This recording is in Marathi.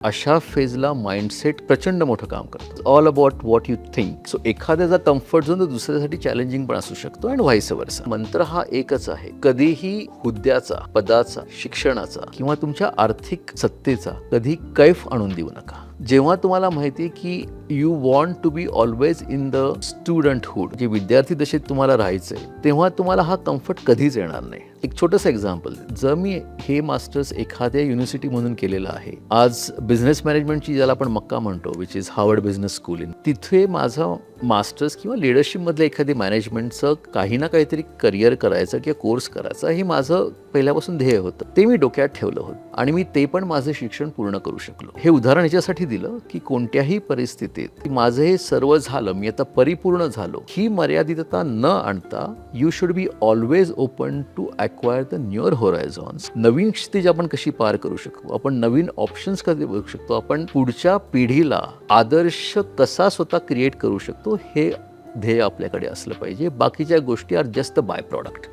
अशा फेजला माइंडसेट प्रचंड मोठं काम करतं. All about what you think. So एखाद्याचा कम्फर्ट झोन दुसऱ्यासाठी चॅलेंजिंग पण असू शकतो आणि व्हाईस वर्सा. मंत्र हा एकच आहे, कधीही हुद्द्याचा, पदाचा, शिक्षणाचा किंवा तुमच्या आर्थिक सत्तेचा कधी कैफ आणून देऊ नका. जेव्हा तुम्हाला माहिती आहे की you want to be always in the studenthood, जे विद्यार्थी दशेत तुम्हाला राहायचंय, तेव्हा तुम्हाला हा कम्फर्ट कधीच येणार नाही. एक छोटंसं एक्झाम्पल, जर मी हे मास्टर्स एखाद्या युनिव्हर्सिटी म्हणून केलेलं आहे, आज बिझनेस मॅनेजमेंटची ज्याला आपण मक्का म्हणतो, which is Harvard business school, तिथे माझं मास्टर्स किंवा लिडरशिपमधलं एखादी मॅनेजमेंटचं काही ना काहीतरी करिअर करायचं किंवा कोर्स करायचा, हे माझं पहिल्यापासून ध्येय होतं. ते मी डोक्यात ठेवलं होतं आणि मी ते पण माझं शिक्षण पूर्ण करू शकलो. हे उदाहरण याच्यासाठी दिलं की कोणत्याही परिस्थितीत माझं हे सर्व झालं, मी आता परिपूर्ण झालो, ही मर्यादितता न आणता you should be always open to acquire the newer horizons. नवीन क्षितिज आपण कशी पार करू शकतो, आपण नवीन ऑप्शन्स कसे बघू शकतो, आपण पुढच्या पिढीला आदर्श कसा स्वतः क्रिएट करू शकतो, हे ध्येय आपल्याकडे असलं पाहिजे. बाकीच्या गोष्टी are just the by product.